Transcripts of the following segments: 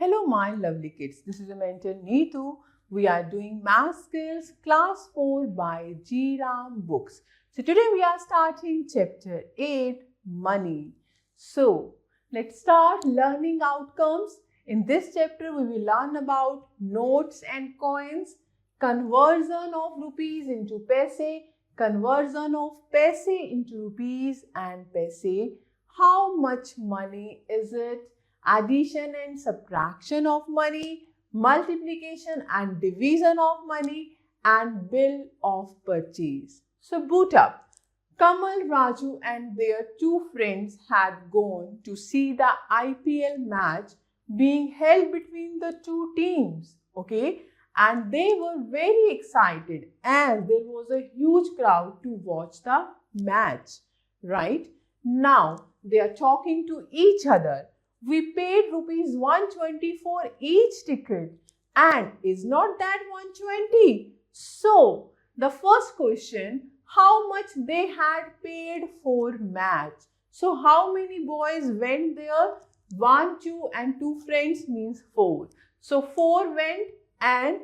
Hello my lovely kids, this is your mentor Neetu. We are doing Math Skills Class 4 by G. Ram Books. So today we are starting chapter 8, Money. So let's start learning outcomes. In this chapter we will learn about notes and coins, conversion of rupees into paise, conversion of paise into rupees and paise. How much money is it? Addition and subtraction of money, multiplication and division of money, and bill of purchase. So boot up. Kamal, Raju and their two friends had gone to see the IPL match being held between the two teams. Okay, and they were very excited as there was a huge crowd to watch the match. Right now they are talking to each other. We paid rupees 120 for each ticket, and is not that 120? So the first question, how much they had paid for match? So how many boys went there? 1, 2 and 2 friends means 4. So 4 went and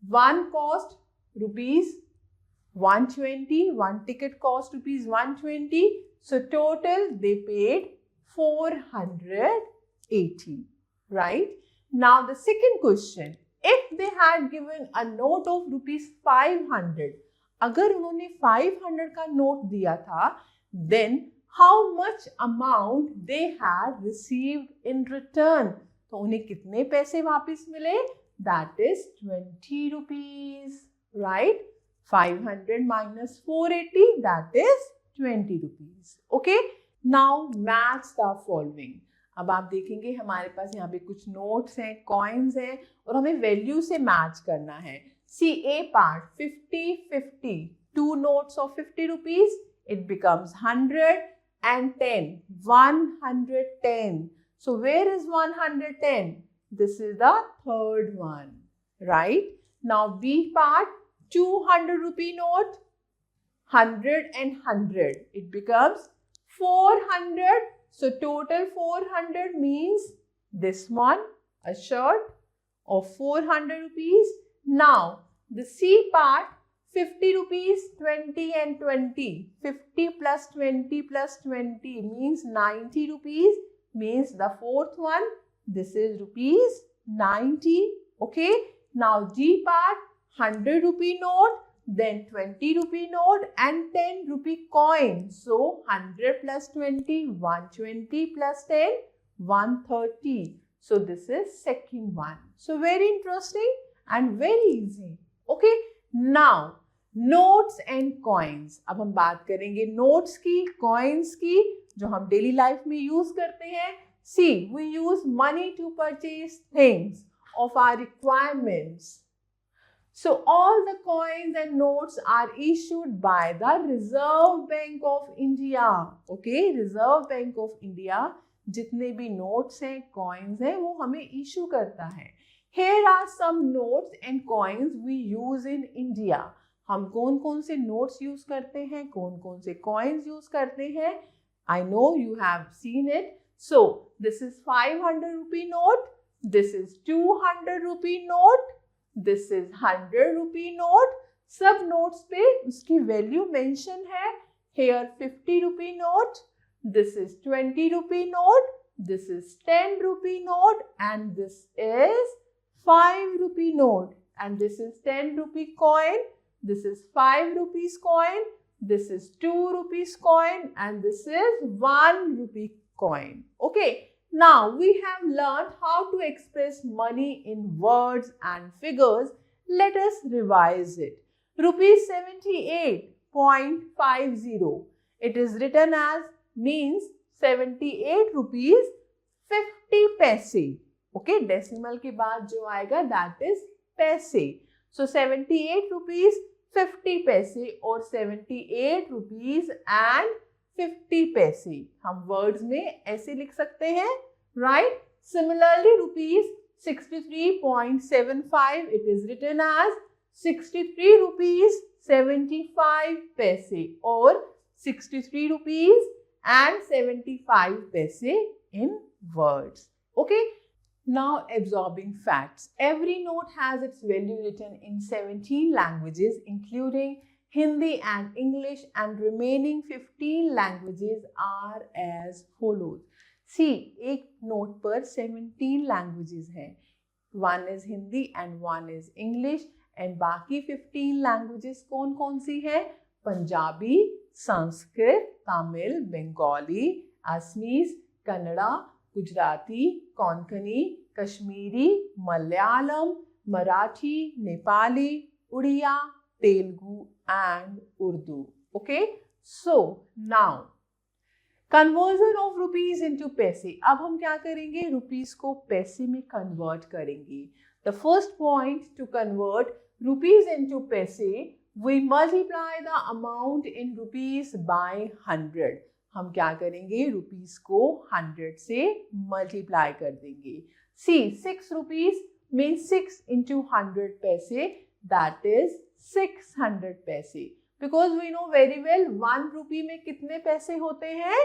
one cost rupees 120. One ticket cost rupees 120. So total they paid 480, right? Now the second question, if they had given a note of rupees 500, अगर उन्होंने 500 का note दिया था, then how much amount they had received in return? तो उन्हें कितने पैसे वापस मिले? That is 20 rupees, right? 500 minus 480, that is 20 rupees. Okay? Now match the following. अब आप देखेंगे हमारे पास यहाँ पे कुछ नोट्स हैं, कॉइन्स हैं और हमें वैल्यू से मैच करना है. See A part 50, 50. Two notes of 50 rupees. It becomes 100 and 10. 110. So where is 110? This is the third one. Right? Now B part 200 rupee note. 100 and 100. It becomes 400. So total 400 means this one, a shirt of 400 rupees. Now the C part 50 rupees, 20 and 20. 50 plus 20 plus 20 means 90 rupees. Means the fourth one, this is rupees 90. Okay. Now G part 100 rupee note. Then 20 rupee note and 10 rupee coin. So 100 plus 20, 120 plus 10, 130. So this is second one. So very interesting and very easy. Okay. Now notes and coins. अब हम बात करेंगे notes की, coins की, जो हम daily life में use करते हैं. See, we use money to purchase things of our requirements. So all the coins and notes are issued by the Reserve Bank of India. Okay, Reserve Bank of India जितने भी notes हैं, coins हैं, वो हमें issue करता है. Here are some notes and coins we use in India. हम कौन-कौन से notes use करते हैं, कौन-कौन से coins use करते हैं? I know you have seen it. So this is 500 rupee note. This is 200 rupee note. This is 100 rupee note. सब notes पे उसकी value mention है. Here 50 rupee note. This is 20 rupee note. This is 10 rupee note. And this is 5 rupee note. And this is 10 rupee coin. This is 5 rupees coin. This is 2 rupees coin. And this is 1 rupee coin. Okay. Now we have learned how to express money in words and figures. Let us revise it. Rupees 78.50. It is written as means 78 rupees 50 paise. Okay, decimal के बाद जो आएगा that is paise. So 78 rupees 50 paise और 78 rupees and 50 paise. हम words में ऐसे लिख सकते हैं, right? Similarly, rupees 63.75. It is written as 63 rupees 75 paise or 63 rupees and 75 paise in words. Okay. Now absorbing facts. Every note has its value written in 17 languages including Hindi and English, and remaining 15 languages are as follows. See, एक note पर 17 languages हैं. One is Hindi and one is English, and बाकी 15 languages कौन कौन सी है? Punjabi, Sanskrit, Tamil, Bengali, Assamese, Kannada, Gujarati, Konkani, Kashmiri, Malayalam, Marathi, Nepali, Oriya, Telugu and Urdu. Okay, so now conversion of rupees into पैसे. अब हम क्या करेंगे? रुपीस को पैसे में कन्वर्ट करेंगे. The first point to convert rupees into पैसे, we multiply the amount in rupees by 100. हम क्या करेंगे? रुपीस को 100 से मल्टीप्लाई कर देंगे. See, 6 rupees means 6 into 100 पैसे, that is 600 पैसे. Because we know very well 1 rupee में कितने पैसे होते हैं?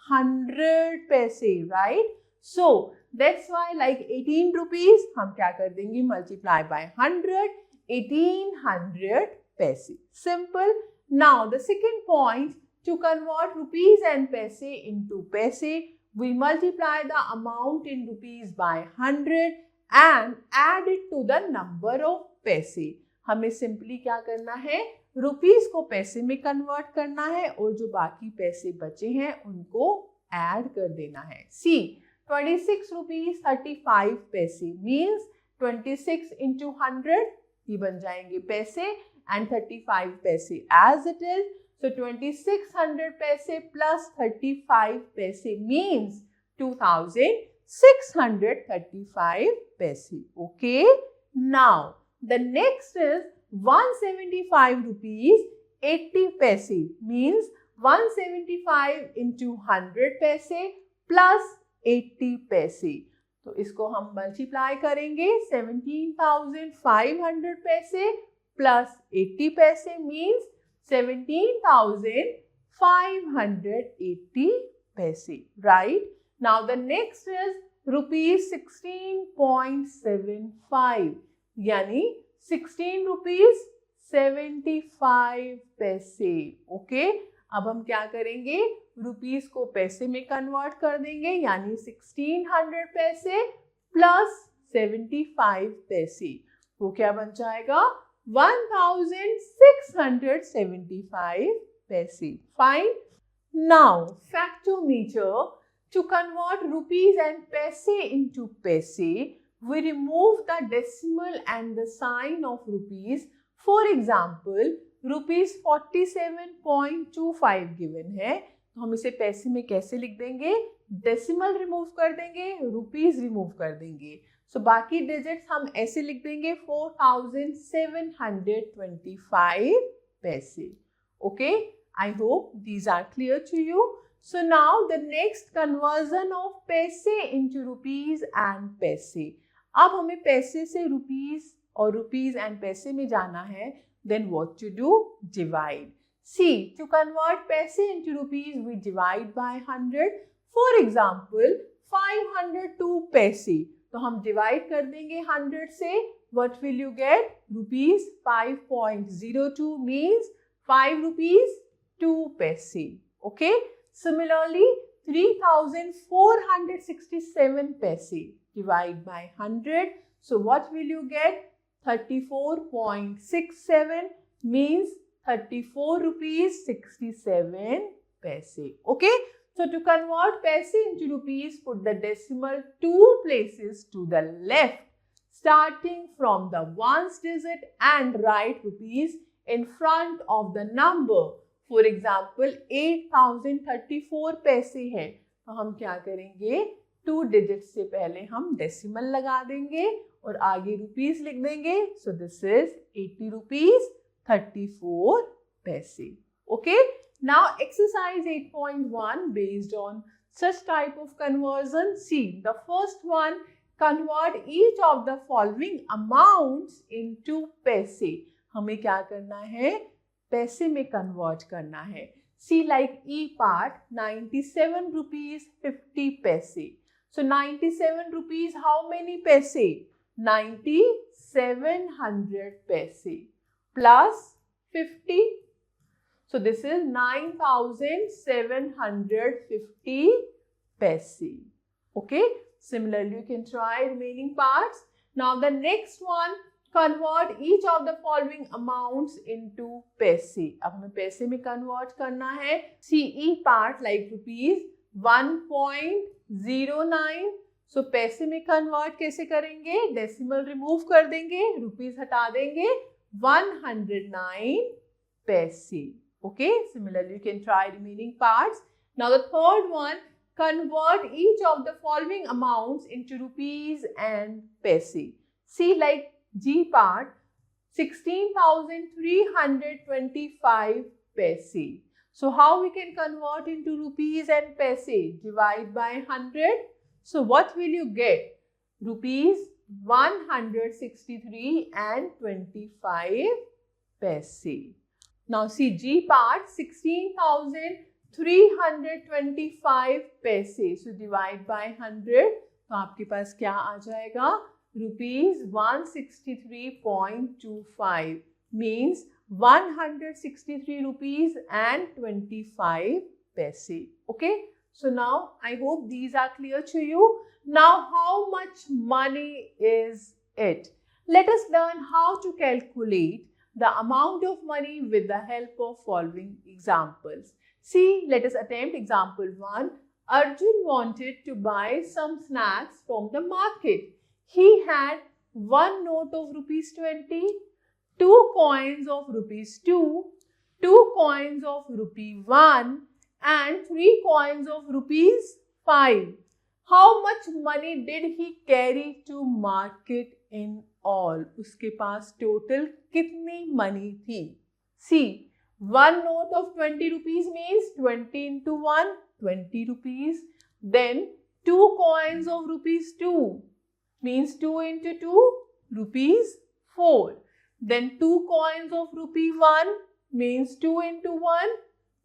100 पैसे, right? So that's why like 18 rupees हम क्या कर देंगे? Multiply by 100, 1800 पैसे. Simple. Now the second point, to convert rupees and paise into paise, we multiply the amount in rupees by 100 and add it to the number of paise. हमें simply क्या करना है? Rupees को पैसे में convert करना है और जो बाकी पैसे बचे हैं उनको ऐड कर देना है. सी, 26 रुपीज 35 पैसे मीन्स 26 इंटू 100, ये बन जाएंगे पैसे, एंड 35 पैसे एज इट इज. सो 2600 पैसे प्लस 35 पैसे मीन्स 2635 पैसे. Okay, now the next is 175 rupees 80 paise means 175 into 100 paise plus 80 paise. तो इसको हम मल्टीप्लाई करेंगे. 17,500 पैसे प्लस 80 पैसे means 17,580 पैसे. Right? Now the next is rupees 16.75. यानी 16 रुपीज 75 पैसे. ओके, अब हम क्या करेंगे? रुपीस को पैसे में कन्वर्ट कर देंगे, यानी 1600 पैसे प्लस 75 पैसे. वो क्या बन जाएगा? 1675 पैसे. फाइन. नाउ फैक्टोमीटर. To convert rupees and paise into paise, we remove the decimal and the sign of rupees. For example, rupees 47.25 given है, तो हम इसे पैसे में कैसे लिख देंगे? डेसिमल रिमूव कर देंगे, रुपीस रिमूव कर देंगे. सो बाकी डिजिट्स हम ऐसे लिख देंगे 4725 paise. Okay, I hope these are clear to you. So now the next conversion of पैसे into rupees and पैसे. अब हमें पैसे से रुपीस और रुपीस एंड पैसे में जाना है. Then what to do? Divide. See, to convert paise into rupees we divide by 100. For example 502 paise, तो हम डिवाइड कर देंगे 100 से. What will you get? Rupees 5.02 means 5 rupees 2 paise. Okay, similarly 3467 पैसे divide by 100. So what will you get? 34.67 means 34 rupees 67 paise. Okay. So to convert paise into rupees, put the decimal 2 places to the left, starting from the ones digit, and write rupees in front of the number. For example, 8034 paise है, तो हम क्या करेंगे? 2 digit से पहले हम decimal लगा देंगे और आगे रुपीस लिख देंगे. सो दिस इज 80 रुपीस 34 पैसे. Okay, now exercise 8.1 based on such type of conversion. See, the first one, convert each of the following amounts into पैसे. हमें क्या करना है? पैसे में कन्वर्ट करना है. See, like E part 97 rupees 50 पैसे. So 97 rupees, how many paise? 9700 paise plus 50. So this is 9750 paise. Okay. Similarly, you can try remaining parts. Now the next one, convert each of the following amounts into paise. अब हमें पैसे में convert करना है. CE part like rupees 1.09. So पैसे में convert कैसे करेंगे? Decimal remove कर देंगे, rupees हटा देंगे, 109 paise. Okay. Similarly, you can try remaining parts. Now the third one, convert each of the following amounts into rupees and paise. See, like G part, 16,325 paise. So how we can convert into rupees and paise? Divide by 100. So what will you get? Rupees 163 and 25 paise. Now see G part, 16,325 paise. So divide by 100. तो आपके पास क्या आ जाएगा? Rupees 163.25 means 163 rupees and 25 paise. Okay. So now I hope these are clear to you. Now how much money is it? Let us learn how to calculate the amount of money with the help of following examples. See, let us attempt example 1. Arjun wanted to buy some snacks from the market. He had one note of rupees 20, 2 coins of rupees 2, 2 coins of rupee 1 and 3 coins of rupees 5. How much money did he carry to market in all? उसके पास total कितनी money थी? See, one note of 20 rupees means 20 into 1, 20 rupees. Then 2 coins of rupees 2 means 2 into 2, rupees 4. Then 2 coins of rupee 1 means 2 into 1,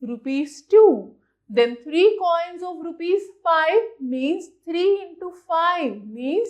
rupees 2. Then 3 coins of rupees 5 means 3 into 5 means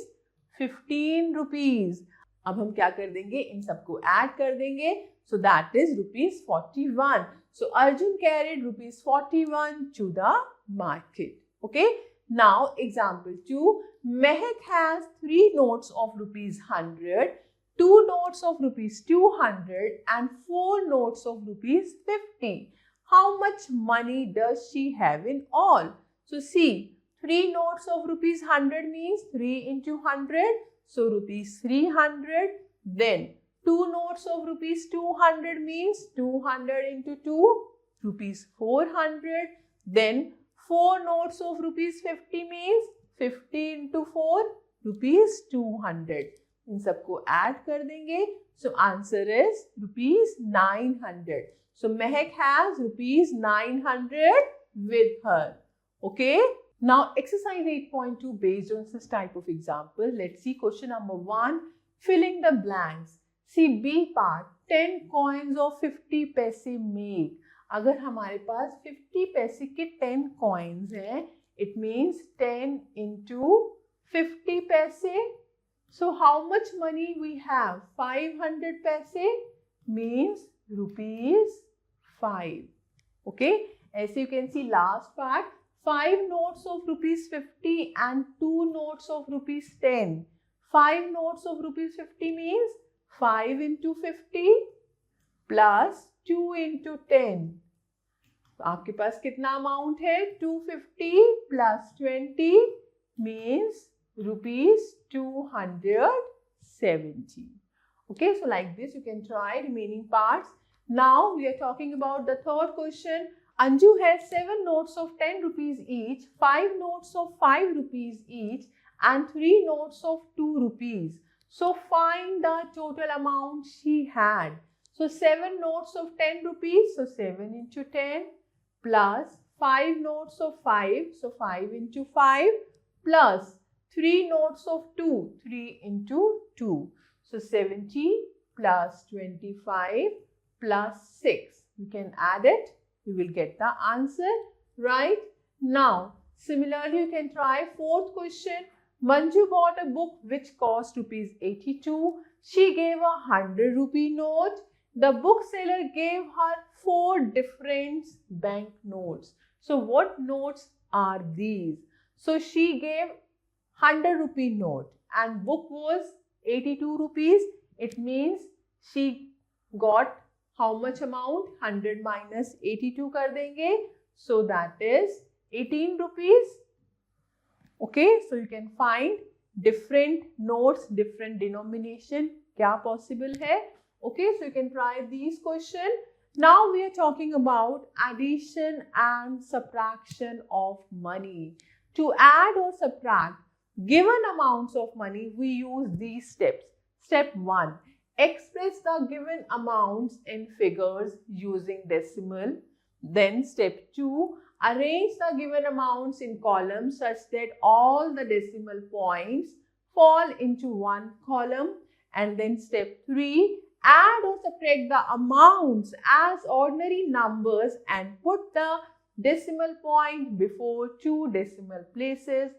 15 rupees. अब हम क्या कर देंगे? इन सबको add कर देंगे. So that is rupees 41. So Arjun carried rupees 41 to the market. Okay. Now example 2. Mehak has 3 notes of rupees 100, 2 notes of rupees 200 and 4 notes of rupees 50. How much money does she have in all? So see, 3 notes of rupees 100 means 3 into 100. So rupees 300. Then 2 notes of rupees 200 means 200 into 2, rupees 400. Then 4 notes of rupees 50 means 50 into 4, rupees 200. इन सबको add कर देंगे. So answer is rupees 900. So Mehak has rupees 900 with her. Okay. Now exercise 8.2 based on this type of example. Let's see question number 1. Filling the blanks. See B part. 10 coins of 50 paise make. अगर हमारे पास 50 पैसे के 10 coins हैं, it means 10 into 50 paise. So how much money we have? 500 paise means rupees 5. Okay. As you can see last part, 5 notes of rupees 50 and 2 notes of rupees 10. 5 notes of rupees 50 means 5 into 50 plus 2 into 10. तो आपके पास कितना amount है? 250 plus 20 means rupees 270. Okay, so like this you can try remaining parts. Now we are talking about the third question. Anju has 7 notes of 10 rupees each, 5 notes of 5 rupees each and 3 notes of 2 rupees. So find the total amount she had. So 7 notes of 10 rupees, so 7 into 10 plus 5 notes of 5, so 5 into 5 plus 3 notes of 2, 3 into 2. So 70 plus 25 plus 6. You can add it. You will get the answer. Right? Now, Similarly, you can try fourth question. Manju bought a book which cost rupees 82. She gave a 100 rupee note. The bookseller gave her 4 different bank notes. So what notes are these? So she gave 100 rupee note and book was 82 rupees. It means she got how much amount? 100 minus 82 कर देंगे. So that is 18 rupees. Okay, so you can find different notes, different denomination. क्या possible है? Okay, so you can try these questions. Now we are talking about addition and subtraction of money. To add or subtract given amounts of money, we use these steps. Step 1. Express the given amounts in figures using decimal. Then step 2. Arrange the given amounts in columns such that all the decimal points fall into one column. And then step 3. Add or subtract the amounts as ordinary numbers and put the decimal point before 2 decimal places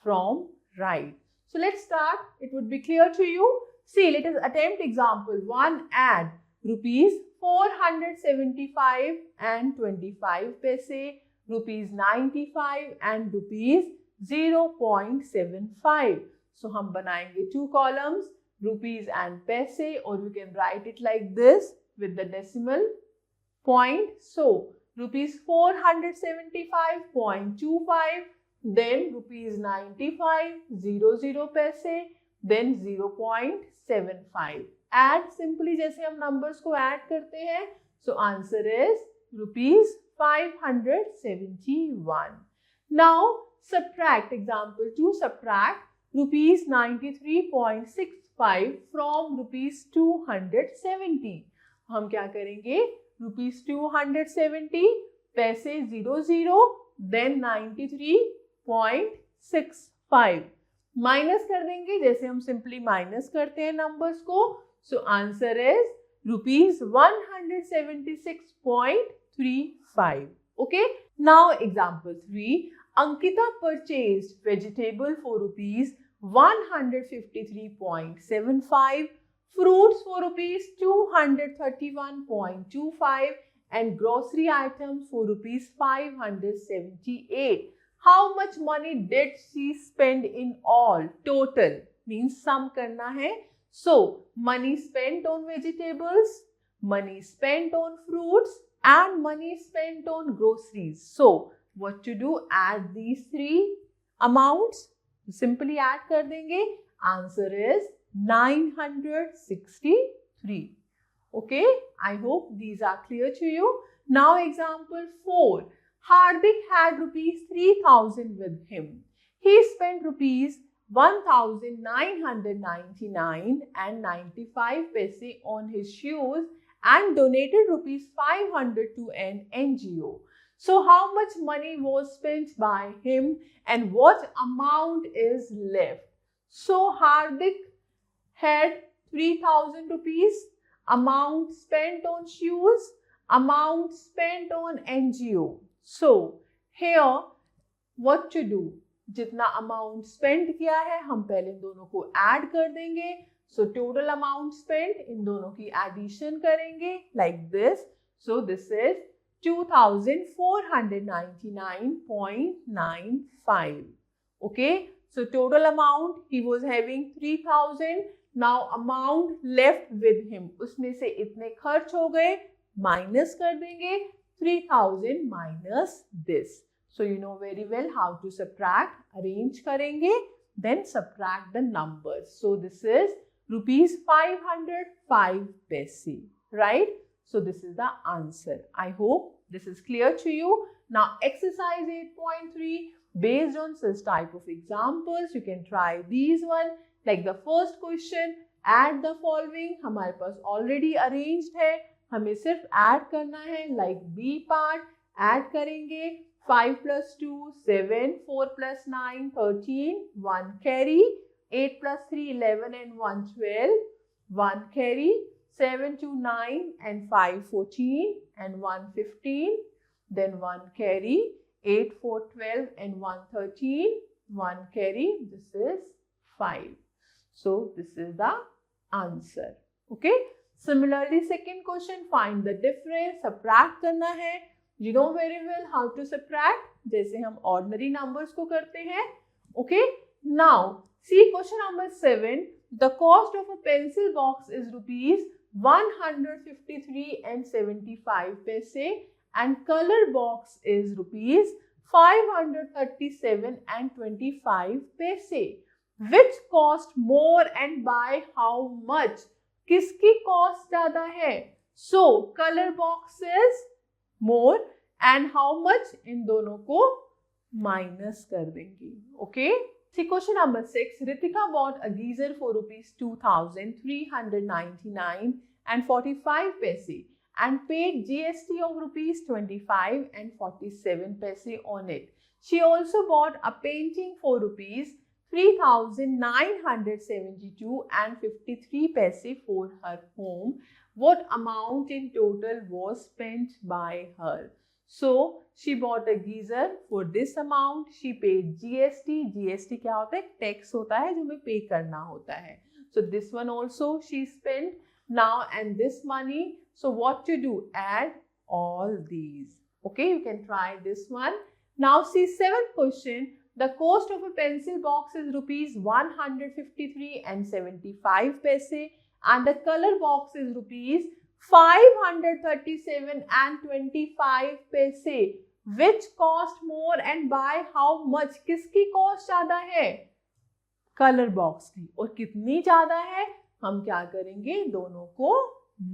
from right. So let's start. It would be clear to you. See, let us attempt example 1. Add rupees 475 and 25 paise, rupees 95 and rupees 0.75. So हम बनाएंगे 2 columns, rupees and paise, or you can write it like this with the decimal point. So rupees 475.25, then rupees 95.00 paise, then 0.75. Add simply जैसे हम numbers को add करते हैं. So answer is rupees 571. Now subtract. Example 2. Subtract rupees 93.65 from rupees 270. हम क्या करेंगे? rupees 270 पैसे 00, then 93.65 minus कर देंगे जैसे हम सिंपली माइनस करते हैं नंबर्स को. So answer is rupees 176.35. Okay. Now example 3. Ankita purchased vegetable for rupees 153.75, fruits for rupees 231.25 and grocery items for rupees 578. How much money did she spend in all? Total means sum करना है. So money spent on vegetables, money spent on fruits and money spent on groceries. So what to do? Add these 3 amounts. Simply add कर देंगे. Answer is 963. Okay, I hope these are clear to you. Now example 4. Hardik had rupees 3,000 with him. He spent rupees 1,999 and 95 paise on his shoes and donated rupees 500 to an NGO. So how much money was spent by him and what amount is left? So Hardik had 3,000 rupees, amount spent on shoes, amount spent on NGO. So here what to do? जितना amount spend किया है हम पहले इन दोनों को add कर देंगे. So total amount spend इन दोनों की एडिशन करेंगे like this. So this is 2499.95. Okay, so total amount he was having 3,000. Now amount left with him, उसमें से इतने खर्च हो गए, माइनस कर देंगे 3,000 minus this. So you know very well how to subtract. Arrange करेंगे, then subtract the numbers. So this is rupees 505 paise, right? So this is the answer. I hope this is clear to you. Now exercise 8.3. Based on such type of examples, you can try these one. Like the first question, add the following. हमारे पास already arranged है, हमें सिर्फ add करना है. Like B part, add करेंगे 5 plus 2, 7, 4 plus 9, 13, 1 carry, 8 plus 3, 11 and 1, 12, 1 carry, 7 to 9 and 5, 14 and 1, 15, then 1 carry, 8, 4, 12 and 1, 13. 1 carry. This is 5. So this is the answer. Okay. Similarly, second question, find the difference. Subtract करना है. You know very well how to subtract. जैसे हम ordinary numbers को करते हैं. Okay. Now, see question number 7. The cost of a pencil box is rupees 153 and 75 paise, and color box is rupees 537 and 25 paise. Which cost more and by how much? किसकी cost ज़्यादा है? So color box is more and how much? इन दोनों को minus कर देंगे. Okay? See question number 6. Ritika bought a geyser for rupees 2,399 and 45 paise and paid GST of rupees 25 and 47 paise on it. She also bought a painting for rupees 3,972 and 53 paise for her home. What amount in total was spent by her? So she bought a geyser for this amount. She paid GST. GST क्या होता है? Tax होता है जो हमें पे करना होता है. So this one also she spent. Now and this money. So what to do? Add all these. Okay, you can try this one. Now see 7th question. The cost of a pencil box is rupees 153 and 75 paise, and the color box is rupees 537 and 25 paise. Which cost more and by how much? किसकी cost ज़्यादा है? Color box की. और कितनी ज़्यादा है? हम क्या करेंगे? दोनों को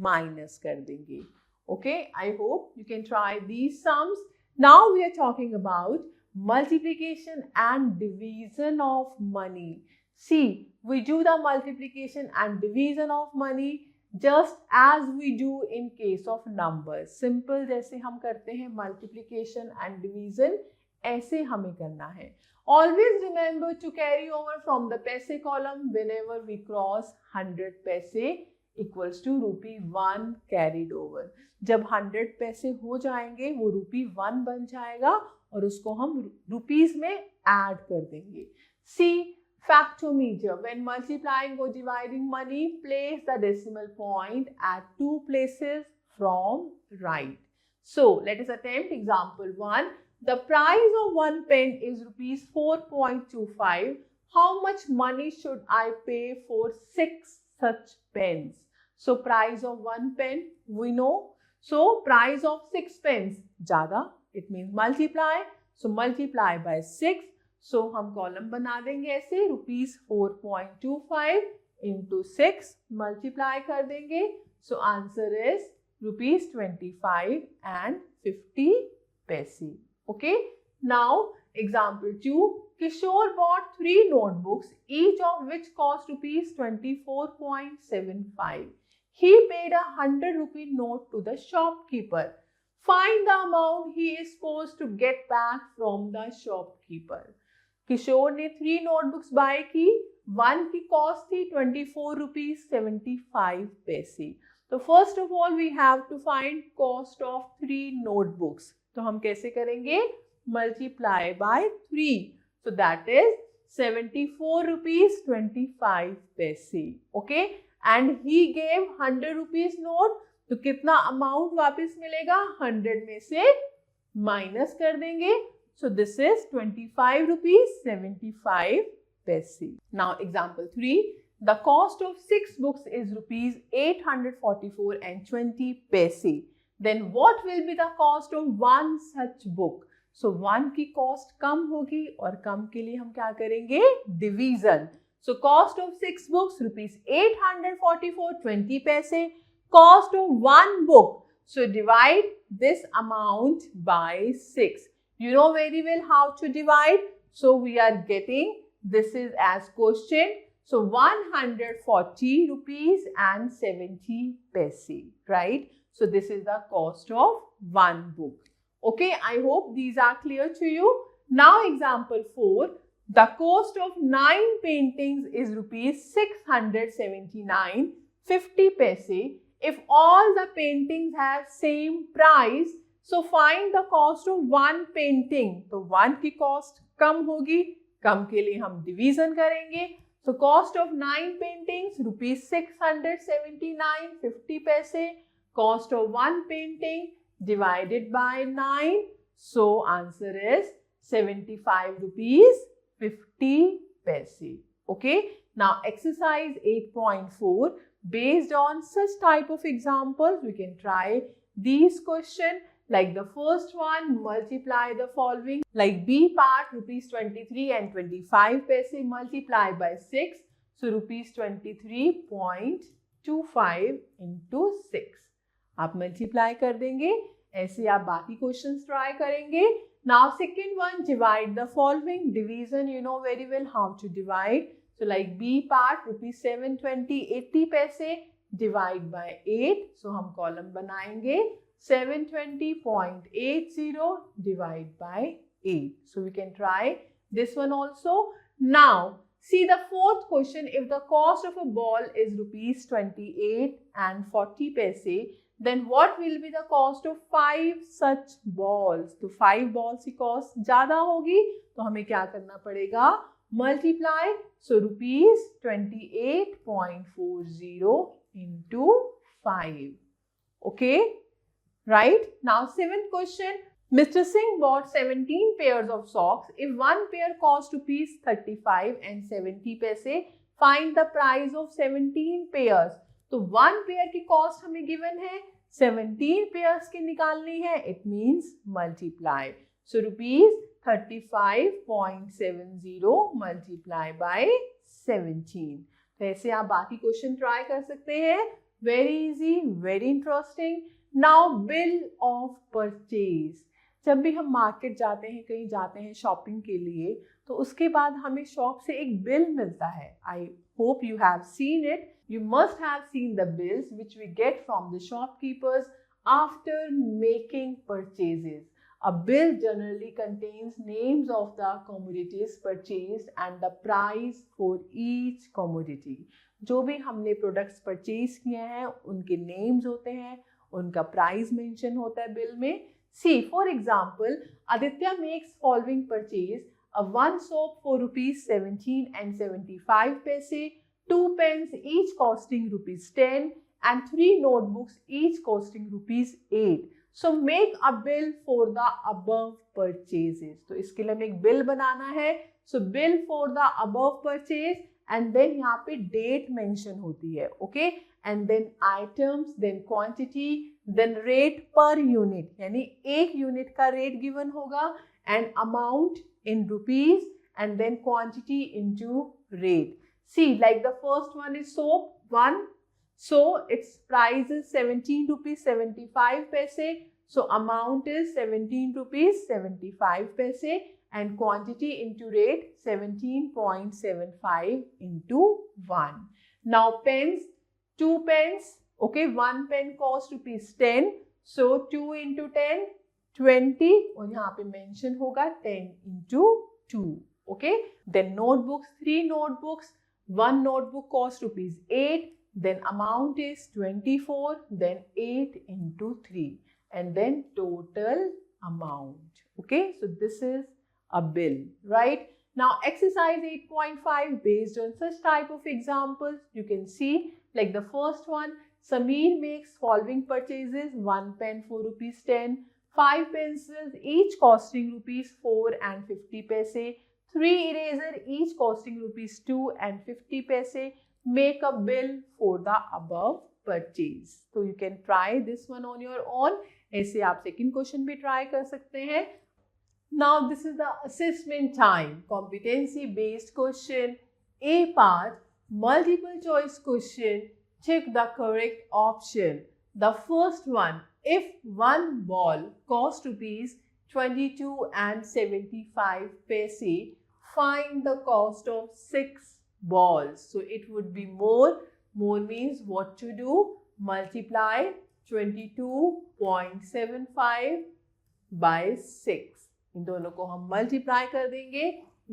minus कर देंगे. Okay, I hope you can try these sums. Now we are talking about multiplication and division of money. See, we do the multiplication and division of money just as we do in case of numbers. Simple जैसे हम करते हैं multiplication and division, ऐसे हमें करना है. Always remember to carry over from the paise column whenever we cross 100 paise equals to ₹1 carried over. जब 100 पैसे हो जाएंगे वो ₹1 बन जाएगा और उसको हम रुपीस में ऐड कर देंगे. See, factometer. When multiplying or dividing money, place the decimal point at 2 places from right. So let us attempt example 1. The price of 1 pen is rupees 4.25. How much money should I pay for 6 such pens? So price of 1 pen we know. So price of 6 pens ज़्यादा, it means multiply. So multiply by 6. So हम column बना देंगे ऐसे, rupees 4.25 into 6 multiply कर देंगे. So answer is rupees 25 and 50 paise. Okay. Now example 2. Kishore bought 3 notebooks, each of which cost rupees 24.75. He paid a 100 rupee note to the shopkeeper. Find the amount he is supposed to get back from the shopkeeper. किशोर ने 3 notebooks bye की. 1 की cost थी 24 rupees 75 paise. तो first of all we have to find cost of 3 notebooks. तो हम कैसे करेंगे? Multiply by 3. So that is 74 rupees 25 paise. Okay, and he gave 100 rupees note. तो कितना अमाउंट वापस मिलेगा? 100 में से माइनस कर देंगे. So this is 25 rupees 75 paise. Now example 3. The cost of 6 books is rupees 844 and 20 paise. Then what will be the cost of 1 such book? So 1 की cost कम होगी और कम के लिए हम क्या करेंगे? Division. So cost of 6 books rupees 844 20 paise. Cost of 1 book. So divide this amount by 6. You know very well how to divide. So we are getting this is as question. So 140 rupees and 70 paise, right? So this is the cost of 1 book. Okay, I hope these are clear to you. Now example 4. The cost of 9 paintings is rupees 679 50 paise. If all the paintings have same price, so find the cost of one painting. तो one की cost कम होगी, कम के लिए हम division करेंगे। So cost of 9 paintings ₹679 50 पैसे। Cost of one painting divided by 9, so answer is 75 rupees 50 paise. Okay, now exercise 8.4, based on such type of examples we can try these question. Like the first one, multiply the following. Like B part, ₹23 and 25 paise multiplied by 6, so ₹23.25 into 6. आप multiply कर देंगे, ऐसे आप बाकी questions try करेंगे। Now second one, divide the following. Division you know very well how to divide. So like B part ₹720 80 पैसे divide by 8, सो हम column बनाएंगे 720.80 divide by 8. So we can try this one also. Now see the fourth question. If the cost of a ball is ₹28 and 40 paise, then what will be the cost of 5 such balls? तो 5 balls की cost ज्यादा होगी, तो हमें क्या करना पड़ेगा? Multiply. So ₹28.40 into 5. Okay, right? Now 7th question. Mr. Singh bought 17 pairs of socks. If one pair cost ₹35 and 70 paise, find the price of 17 pairs. तो 1 पेयर की कॉस्ट हमें गिवन है, 17 पेयर्स की निकालनी है. It means multiply. So ₹35.70 multiply by 17. तो ऐसे आप बाकी क्वेश्चन ट्राई कर सकते हैं. Very easy, very interesting. Now bill of purchase. जब भी हम मार्केट जाते हैं, कहीं जाते हैं शॉपिंग के लिए, तो उसके बाद हमें शॉप से एक बिल मिलता है. I hope you have seen it. You must have seen the bills which we get from the shopkeepers after making purchases. A bill generally contains names of the commodities purchased and the price for each commodity. जो भी हमने products purchase किए हैं उनके names होते हैं, उनका price mention होता है बिल में. See, for example, Aditya makes following purchase: a 1 soap for ₹17 and 75 paise, 2 pens each costing ₹10, and 3 notebooks each costing ₹8. So make a bill for the above purchases. तो इसके लिए हमें एक बिल बनाना है. So bill for the above purchase, and then यहाँ पे date mention होती है. Okay, and then items, then quantity, then rate per unit. यानी एक यूनिट का रेट गिवन होगा, and amount in rupees, and then quantity into rate. See, like the first one is soap 1, so its price is ₹17.75. So amount is ₹17.75 and quantity into rate 17.75 into 1. Now pens, 2 pens. Okay, 1 pen cost ₹10. So 2 into 10, 20. और यहाँ पे mention होगा 10 into 2. Okay, then notebooks, 3 notebooks. 1 notebook costs ₹8, then amount is 24, then 8 into 3, and then total amount. Okay, so this is a bill, right? Now exercise 8.5, based on such type of examples, you can see like the first one, Sameer makes following purchases: 1 pen for ₹10, 5 pencils each costing ₹4 and 50 paise, 3 eraser each costing ₹2 and 50 paise. Make a bill for the above purchase. So you can try this one on your own. ऐसे आप second question भी try कर सकते हैं. Now this is the assessment time. Competency based question. A part, multiple choice question. Check the correct option. The first one, if one ball costs ₹22 and 75 paise, find the cost of 6 balls. So it would be more. More means what to do? Multiply 22.75 by 6. इन दोनों को हम multiply कर देंगे.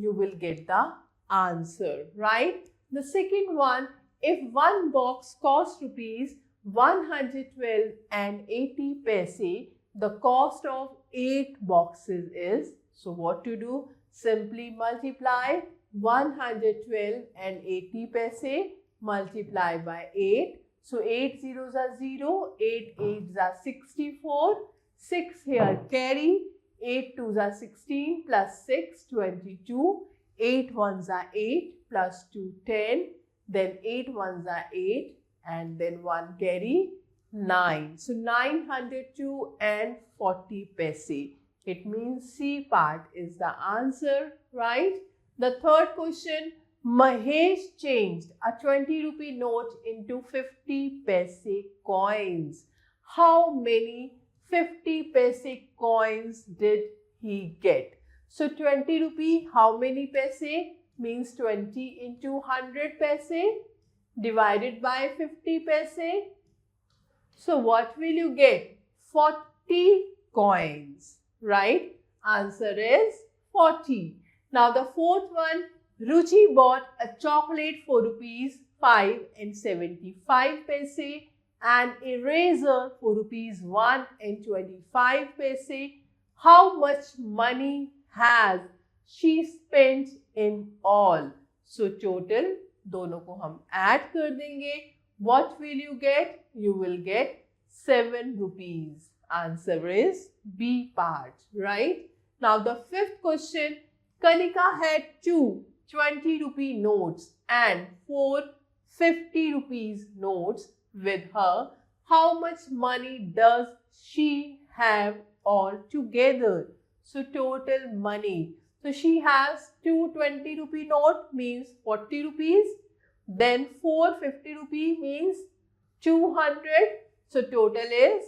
You will get the answer, right? The second one, if one box costs ₹112 and 80 paise, the cost of 8 boxes is, so what to do? Simply multiply 112 and 80 paise, multiply by 8. So 8 zeros are 0, 8 eights are 64, 6 here carry, 8 twos are 16 plus 6 22, 8 ones are 8 plus 2 10, then 8 ones are 8 and then 1 carry 9. So 902 and 40 paise. It means C part is the answer, right? The third question, Mahesh changed a 20 rupee note into 50 paise coins. How many 50 paise coins did he get? So 20 rupee, how many paise? Means 20 into 100 paise divided by 50 paise. So what will you get? 40 coins, right? Answer is 40. Now the fourth one, Ruchi bought a chocolate for rupees 5 and 75 paise, an eraser for rupees 1 and 25 paise. How much money has she spent in all? So total दोनों को हम add कर देंगे. What will you get? You will get 7 rupees. Answer is B part, right? Now the fifth question, Kanika had 2 20 rupee notes and 4 50 rupees notes with her. How much money does she have altogether? So total money. So she has 2 20 rupee note means 40 rupees. Then 4 50 rupee means 200. So total is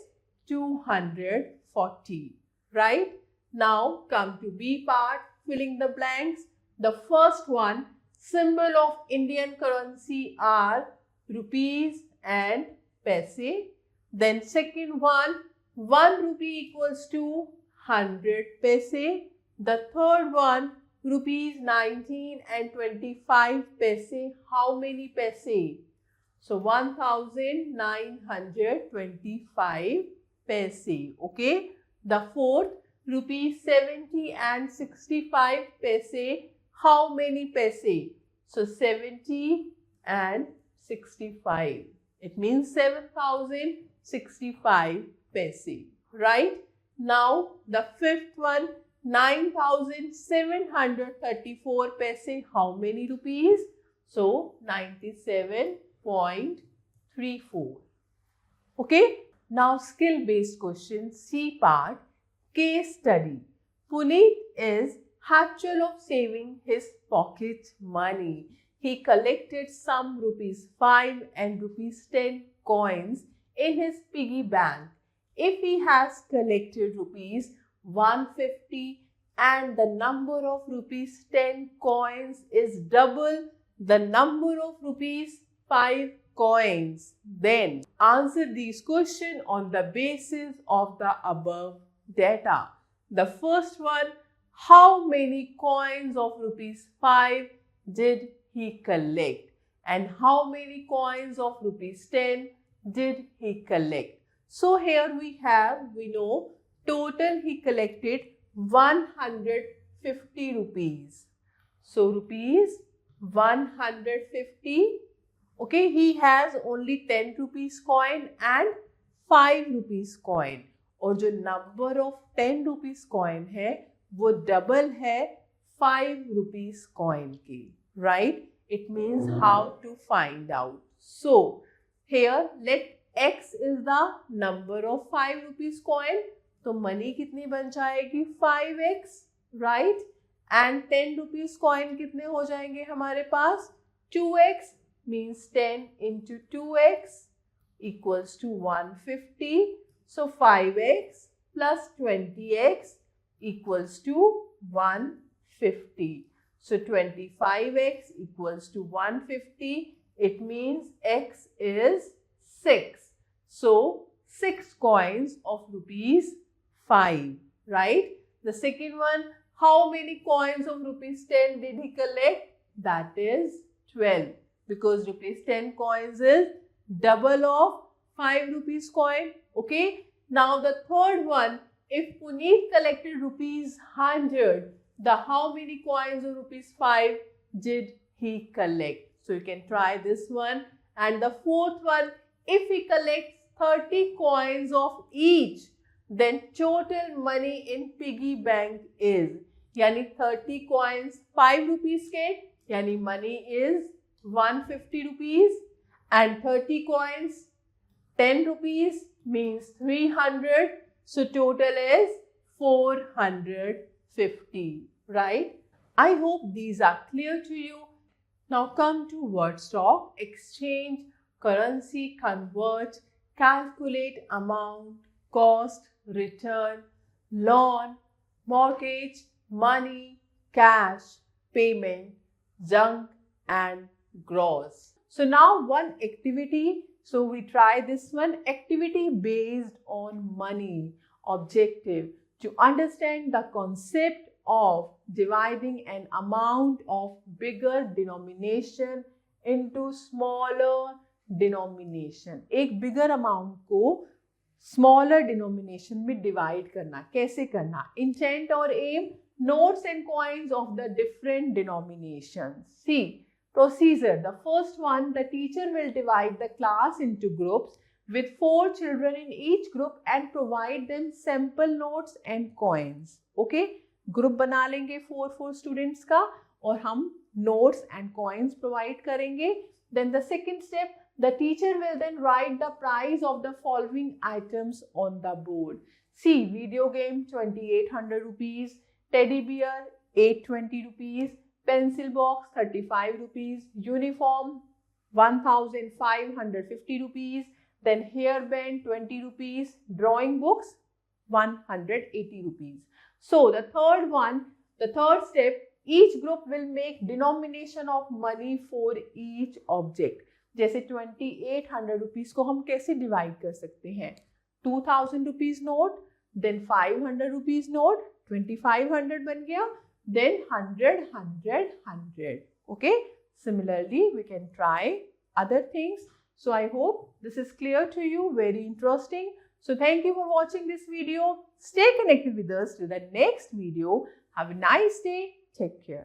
240, right? Now come to B part, filling the blanks. The first one, symbol of Indian currency are rupees and paise. Then second one, 1 rupee equals to 100 paise. The third one, rupees 19 and 25 paise. How many paise? So 1925 paise. Okay. The fourth, rupees 70 and 65 paise. How many paise? So 70 and 65. It means 7065 paise. Right? Now the fifth one, 9734 paise. How many rupees? So 97.34. Okay. Now skill based question, C part, case study. Puneet is habitual of saving his pocket money. He collected some rupees 5 and rupees 10 coins in his piggy bank. If he has collected rupees 150 and the number of rupees 10 coins is double the number of rupees 5 coins, then answer these questions on the basis of the above data. The first one, how many coins of rupees 5 did he collect and how many coins of rupees 10 did he collect? So here we know total he collected 150 rupees. So rupees 150. Okay, he has only 10 rupees coin and 5 rupees coin. और जो number of 10 rupees coin है वो double है 5 rupees coin की. Right? It means how to find out. So here let X is the number of 5 rupees coin. तो money कितनी बन जाएगी? 5x, right? And 10 rupees coin कितने हो जाएंगे हमारे पास? 2x means 10 into 2x equals to 150. So 5x plus 20x equals to 150. So 25x equals to 150. It means x is 6. So 6 coins of rupees 5, right? The second one, how many coins of rupees 10 did he collect? That is 12, because rupees 10 coins is double of 5 rupees coin. Okay. Now the third one, if Puneet collected rupees 100, the how many coins of rupees 5 did he collect? So you can try this one. And the fourth one, if he collects 30 coins of each, then total money in piggy bank is, यानी 30 coins 5 rupees के, यानी money is 150 rupees, and 30 coins 10 rupees means 300, so total is 450, right? I hope these are clear to you. Now come to word stock: exchange, currency, convert, calculate, amount, cost, return, loan, mortgage, money, cash, payment, junk, and gross. So now one activity. So we try this one, activity based on money, objective, to understand the concept of dividing an amount of bigger denomination into smaller denomination. एक bigger amount को smaller denomination में divide करना. कैसे करना? Intent or aim, notes and coins of the different denominations. See, procedure. The first one, the teacher will divide the class into groups with 4 children in each group and provide them sample notes and coins. Okay? Group बना लेंगे 4 students का और हम notes and coins provide करेंगे. Then the second step, the teacher will then write the price of the following items on the board. See, video game 2800 rupees, teddy bear 820 rupees, pencil box 35 rupees, uniform 1550 rupees, then hairband 20 rupees, drawing books 180 rupees. So the third one, the third step, each group will make denomination of money for each object. जैसे 2800 rupees को हम कैसे divide कर सकते हैं? 2000 rupees note, then 500 rupees note, 2500 बन गया, then 100, 100, 100. Okay? Similarly, we can try other things. So I hope this is clear to you, very interesting. So thank you for watching this video. Stay connected with us to the next video. Have a nice day. Take care.